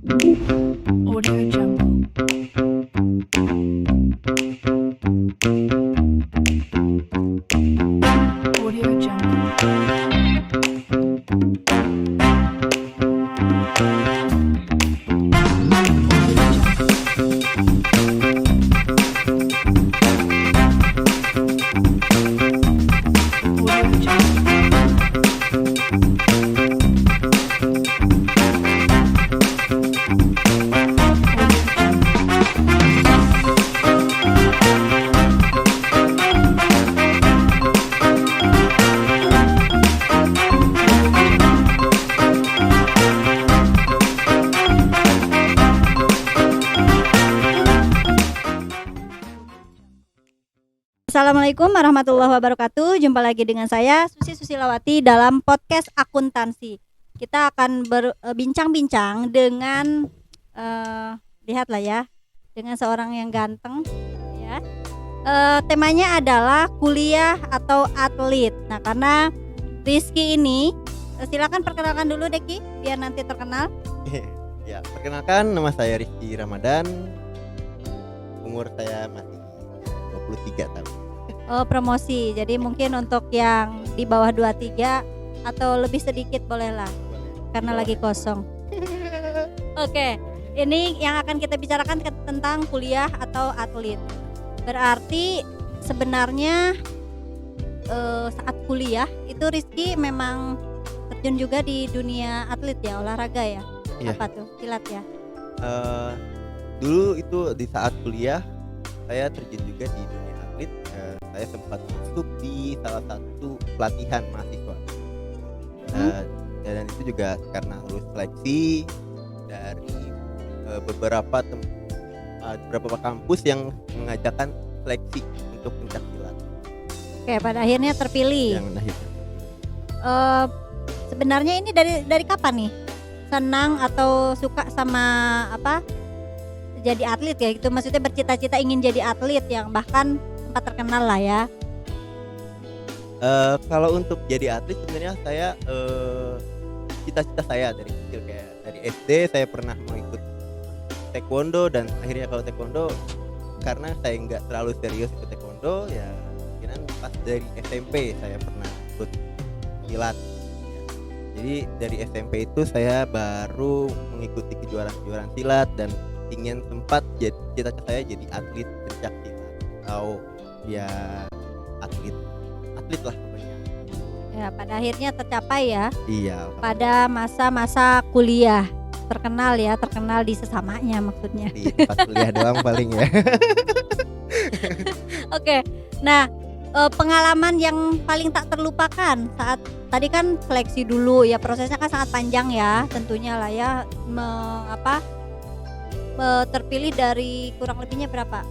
Audio Jungle. Audio Jungle. Audio Jungle. Assalamualaikum warahmatullahi wabarakatuh. Jumpa lagi dengan saya Susi Susilawati dalam podcast akuntansi. Kita akan berbincang-bincang dengan lihatlah ya, dengan seorang yang ganteng ya. Temanya adalah kuliah atau atlet. Nah, karena Rizky ini silakan perkenalkan dulu Deki biar nanti terkenal. Ya, perkenalkan nama saya Rizky Ramadan. Umur saya masih 23 tahun. Oh, promosi. Jadi mungkin untuk yang di bawah 23 atau lebih sedikit bolehlah karena lagi kosong. Oke, ini yang akan kita bicarakan tentang kuliah atau atlet. Berarti sebenarnya saat kuliah itu Rizky memang terjun juga di dunia atlet ya, olahraga ya. Iya. Apa tuh? Silat ya. Dulu itu di saat kuliah saya terjun juga di dunia atlet. Saya sempat masuk di salah satu pelatihan mahasiswa. Dan itu juga karena lulus seleksi dari beberapa kampus yang mengajakkan seleksi untuk pencak silat. Oke, pada akhirnya terpilih. Yang akhirnya Sebenarnya ini dari kapan nih? Senang atau suka sama apa? Jadi atlet ya gitu, maksudnya bercita-cita ingin jadi atlet yang bahkan sempat terkenal lah ya. Kalau untuk jadi atlet sebenarnya saya cita-cita saya dari kecil, kayak dari SD saya pernah mengikut taekwondo, dan akhirnya kalau taekwondo karena saya nggak terlalu serius ikut taekwondo ya, mungkin pas dari SMP saya pernah ikut silat. Jadi dari SMP itu saya baru mengikuti kejuaraan-kejuaraan silat dan ingin sempat jadi cita-cita saya jadi atlet pencak silat atau ya atlet lah pokoknya. Ya, pada akhirnya tercapai ya. Iya. Pada masa-masa kuliah terkenal di sesamanya maksudnya. Di tempat kuliah doang paling ya. Oke. Nah, pengalaman yang paling tak terlupakan saat tadi kan seleksi dulu ya, prosesnya kan sangat panjang ya, tentunya lah ya. Terpilih dari kurang lebihnya berapa?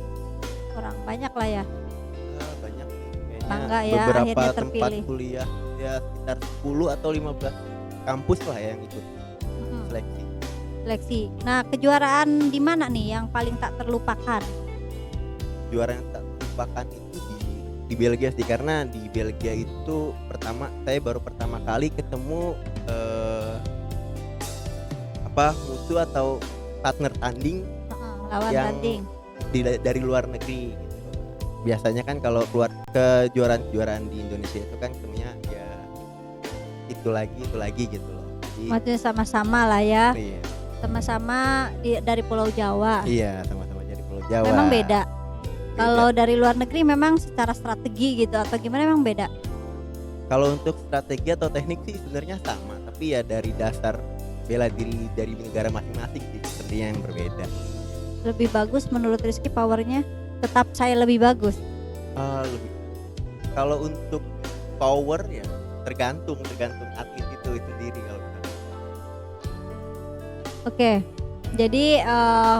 Kurang banyak lah ya. Banyak kayaknya. Bangga ya, beberapa akhirnya tempat terpilih. kuliah ya, sekitar 10 atau 15 kampus lah yang ikut seleksi. Seleksi. Nah, kejuaraan di mana nih yang paling tak terlupakan? Juara yang tak terlupakan itu di Belgia sih, karena di Belgia itu saya baru pertama kali ketemu musuh atau partner tanding Lawan yang tanding. dari luar negeri gitu. Biasanya kan kalau keluar kejuaraan di Indonesia itu kan semuanya ya itu lagi gitu loh. Jadi, Maksudnya sama-sama lah ya. iya, Sama-sama dari Pulau Jawa. iya, sama-sama dari Pulau Jawa. Memang beda. Kalau dari luar negeri memang secara strategi gitu atau gimana memang beda? Kalau untuk strategi atau teknik sih sebenarnya sama, tapi ya dari dasar bela diri dari negara masing-masing sih sepertinya yang berbeda. Lebih bagus menurut Rizky powernya? Tetap saya lebih bagus. Kalau untuk power ya tergantung atlet itu sendiri kalau misalnya. Oke. Jadi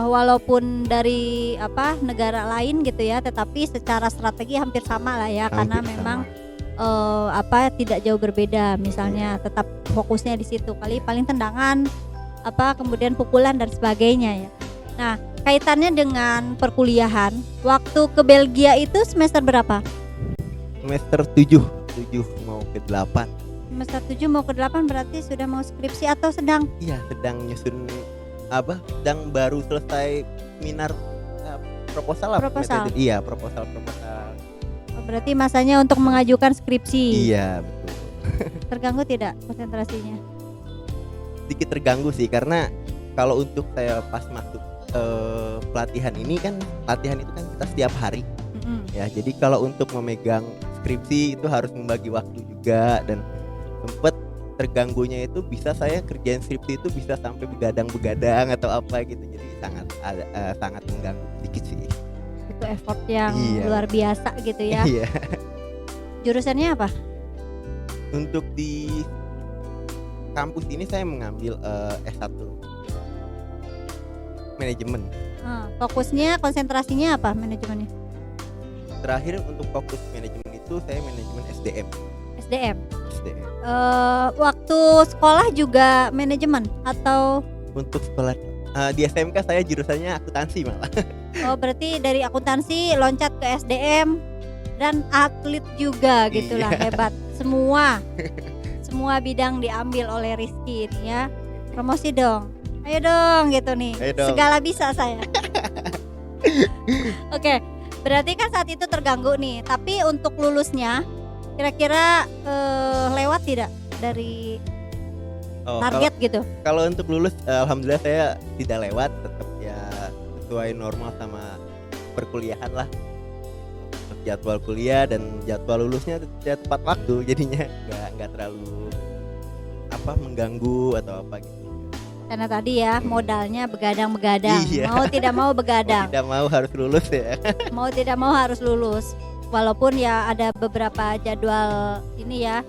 walaupun dari negara lain gitu ya, tetapi secara strategi hampir sama lah ya, karena Hampir memang sama. tidak jauh berbeda. Misalnya tetap fokusnya di situ kali, paling tendangan, kemudian pukulan dan sebagainya ya. Nah, kaitannya dengan perkuliahan, waktu ke Belgia itu semester berapa? Semester 7 mau ke 8. Semester 7 mau ke 8 berarti sudah mau skripsi atau sedang? Iya, sedang nyusun sedang baru selesai seminar proposal lah. Proposal. Iya, proposal. Oh, berarti masanya untuk mengajukan skripsi. Iya, betul. Terganggu tidak konsentrasinya? Sedikit terganggu sih, karena kalau untuk saya pas masuk pelatihan ini kan, latihan itu kan kita setiap hari. Ya, jadi kalau untuk memegang skripsi itu harus membagi waktu juga, dan sempet terganggunya itu bisa saya kerjain skripsi itu bisa sampai begadang atau apa gitu, jadi sangat mengganggu sedikit sih. Itu effort yang Iya. luar biasa gitu ya. Iya. Jurusannya apa? Untuk di kampus ini saya mengambil S1 manajemen. Fokusnya, konsentrasinya apa manajemennya? Terakhir untuk fokus manajemen itu saya manajemen SDM. SDM. SDM. Waktu sekolah juga manajemen atau? Untuk sekolah di SMK saya jurusannya akuntansi malah. Oh, berarti dari akuntansi loncat ke SDM dan atlet juga gitulah. Iya. Hebat. Semua bidang diambil oleh Rizky ini ya. Promosi dong. Ayo dong gitu nih. Ayo dong. Segala bisa saya. Oke. Berarti kan saat itu terganggu nih. Tapi untuk lulusnya kira-kira lewat tidak dari target gitu? Kalau untuk lulus alhamdulillah saya tidak lewat, tetap ya sesuai normal sama perkuliahan lah. Untuk jadwal kuliah dan jadwal lulusnya tepat waktu, jadinya nggak terlalu mengganggu atau apa gitu. Karena tadi ya modalnya begadang-begadang. Iya. Mau tidak mau begadang. Tidak mau harus lulus ya. Mau tidak mau harus lulus. Walaupun ya ada beberapa jadwal ini ya,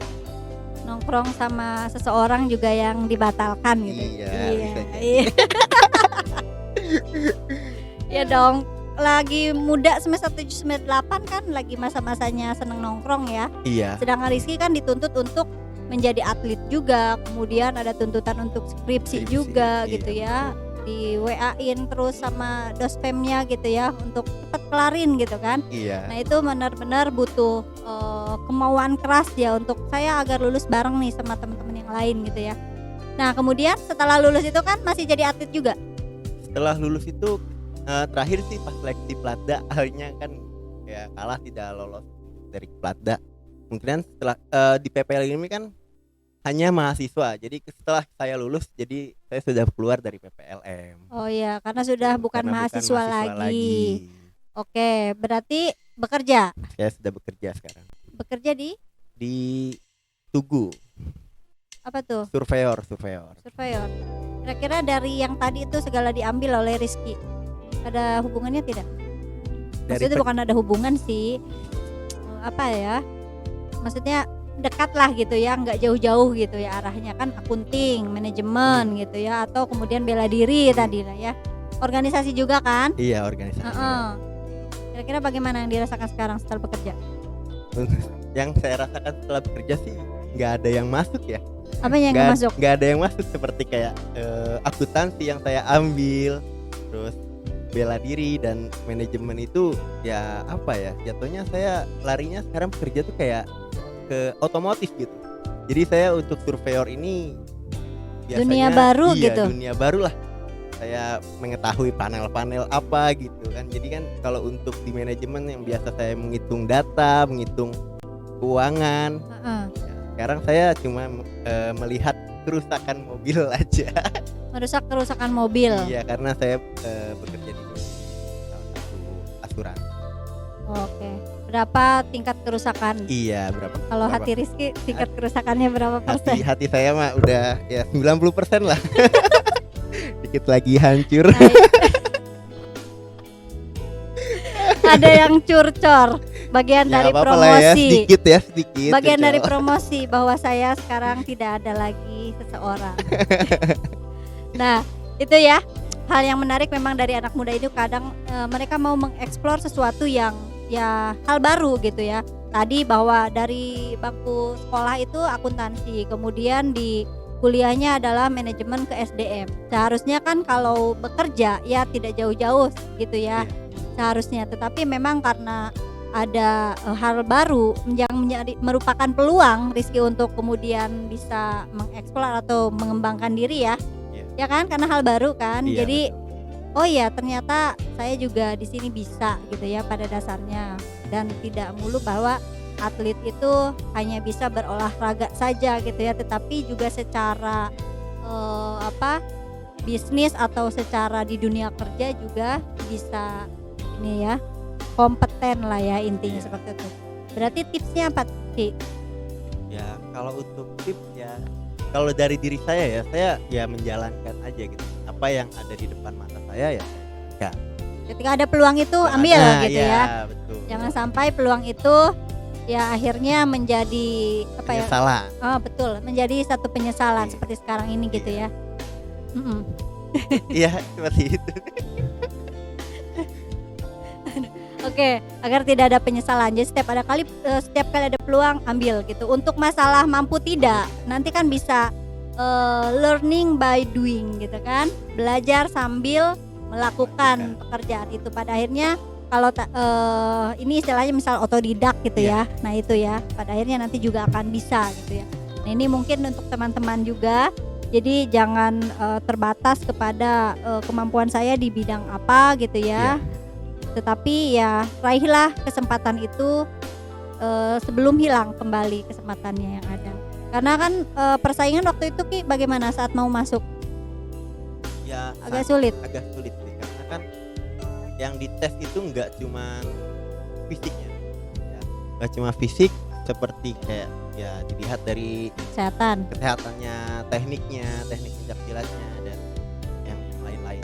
nongkrong sama seseorang juga yang dibatalkan gitu. Iya, bisa jadi. Iya. Ya dong, lagi muda semester 7 semester 8 kan lagi masa-masanya seneng nongkrong ya. Iya. Sedangkan Rizky kan dituntut untuk menjadi atlet juga, kemudian ada tuntutan untuk skripsi juga iya, gitu ya. Di WA-in terus sama dospemnya gitu ya untuk cepat kelarin gitu kan. Iya. Nah itu benar-benar butuh kemauan keras ya untuk saya agar lulus bareng nih sama teman-teman yang lain gitu ya. Nah kemudian setelah lulus itu kan masih jadi atlet juga. Setelah lulus itu terakhir sih pas seleksi Platda, akhirnya kan ya kalah, tidak lolos dari Platda. Mungkin setelah di PPL ini kan hanya mahasiswa, jadi setelah saya lulus jadi saya sudah keluar dari PPLM. Oh iya, karena sudah bukan Karena mahasiswa lagi. Oke, berarti bekerja. Saya sudah bekerja sekarang Bekerja di Tugu, apa tuh? surveyor. Surveyor. Kira-kira dari yang tadi itu segala diambil oleh Rizky, ada hubungannya tidak? Maksudnya bukan ada hubungan sih, apa ya? Maksudnya dekat lah gitu ya, nggak jauh-jauh gitu ya arahnya kan, akunting, manajemen gitu ya, atau kemudian bela diri tadi lah ya. Organisasi juga kan? Iya, organisasi. Kira-kira bagaimana yang dirasakan sekarang setelah bekerja? Yang saya rasakan setelah bekerja sih nggak ada yang masuk ya. Apa yang nggak masuk? Nggak ada yang masuk, seperti kayak akuntansi yang saya ambil, terus bela diri dan manajemen itu ya apa ya, jatuhnya saya larinya sekarang bekerja tuh kayak ke otomotif gitu. Jadi saya untuk surveyor ini biasanya Dunia baru gitu? Dunia baru lah. Saya mengetahui panel-panel apa gitu kan. Jadi kan kalau untuk di manajemen yang biasa saya menghitung data, menghitung keuangan, sekarang saya cuma melihat kerusakan mobil aja. Merusak kerusakan mobil. Iya, karena saya bekerja di salah satu asuransi. Oke. Berapa tingkat kerusakan? Iya, berapa? Kalau hati Rizky tingkat kerusakannya berapa persen? Hati saya mah udah ya 90% lah. Dikit lagi hancur. Ada yang curcor, bagian Ya, dari apa-apa lah ya, promosi. sedikit. Bagian curcol. dari promosi bahwa saya sekarang tidak ada lagi seseorang. Nah, itu ya. Hal yang menarik memang dari anak muda itu kadang mereka mau mengeksplor sesuatu yang ya hal baru gitu ya. Tadi bahwa dari bangku sekolah itu akuntansi, kemudian di kuliahnya adalah manajemen ke SDM. Seharusnya kan kalau bekerja ya tidak jauh-jauh gitu ya. Seharusnya, tetapi memang karena ada hal baru yang merupakan peluang Rizky untuk kemudian bisa mengeksplor atau mengembangkan diri ya. ya kan, karena hal baru kan. Iya, Jadi betul. oh ya ternyata saya juga di sini bisa gitu ya pada dasarnya, dan tidak mulu bahwa atlet itu hanya bisa berolahraga saja gitu ya, tetapi juga secara bisnis atau secara di dunia kerja juga bisa ini ya, kompeten lah ya intinya Iya. seperti itu. Berarti tipsnya apa sih? Ya kalau untuk tips ya, kalau dari diri saya ya menjalankan aja gitu apa yang ada di depan mata saya ya. Ketika ada peluang itu ambil Nah, gitu iya, ya. betul. Jangan sampai peluang itu ya akhirnya menjadi apa ya? Penyesalan. Oh betul, menjadi satu penyesalan Iya. seperti sekarang ini gitu ya. Mm-mm. Iya seperti itu. Oke, agar tidak ada penyesalan. Jadi setiap kali ada peluang ambil gitu. Untuk masalah mampu tidak, nanti kan bisa learning by doing gitu kan. Belajar sambil melakukan pekerjaan itu. Pada akhirnya kalau ini istilahnya misal otodidak gitu ya. Nah itu ya, pada akhirnya nanti juga akan bisa gitu ya. Nah ini mungkin untuk teman-teman juga. Jadi jangan terbatas kepada kemampuan saya di bidang apa gitu ya. Tetapi ya raihlah kesempatan itu sebelum hilang kembali kesempatannya yang ada. Karena kan persaingan waktu itu Ki bagaimana saat mau masuk? Ya Agak sulit. agak sulit sih karena kan yang dites itu nggak cuma fisiknya ya, nggak cuma fisik seperti kayak ya dilihat dari kesehatannya, teknik pencak silatnya dan yang lain-lain.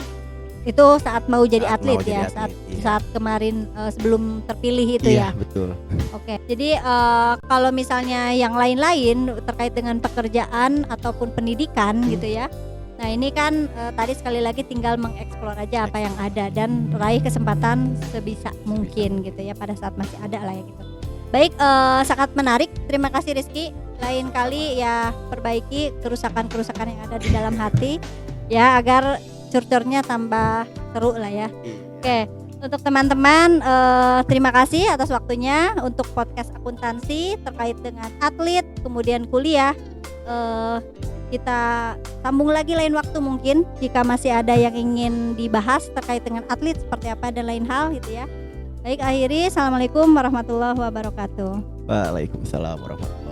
Itu saat mau jadi Saat atlet mau ya, jadi atlet, iya. saat kemarin sebelum terpilih itu Iya, ya. betul. Oke. Jadi kalau misalnya yang lain-lain terkait dengan pekerjaan ataupun pendidikan gitu ya. Nah, ini kan tadi sekali lagi tinggal mengeksplor aja apa yang ada dan raih kesempatan sebisa mungkin gitu ya pada saat masih ada lah ya gitu. Baik, sangat menarik. Terima kasih Rizky. Lain kali ya perbaiki kerusakan-kerusakan yang ada di dalam hati ya agar curcornya tambah seru lah ya. Iya. Oke, untuk teman-teman terima kasih atas waktunya untuk podcast akuntansi terkait dengan atlet kemudian kuliah. Kita sambung lagi lain waktu mungkin jika masih ada yang ingin dibahas terkait dengan atlet seperti apa dan lain hal gitu ya. Baik, akhiri. Assalamualaikum warahmatullahi wabarakatuh. Waalaikumsalam warahmatullahi wabarakatuh.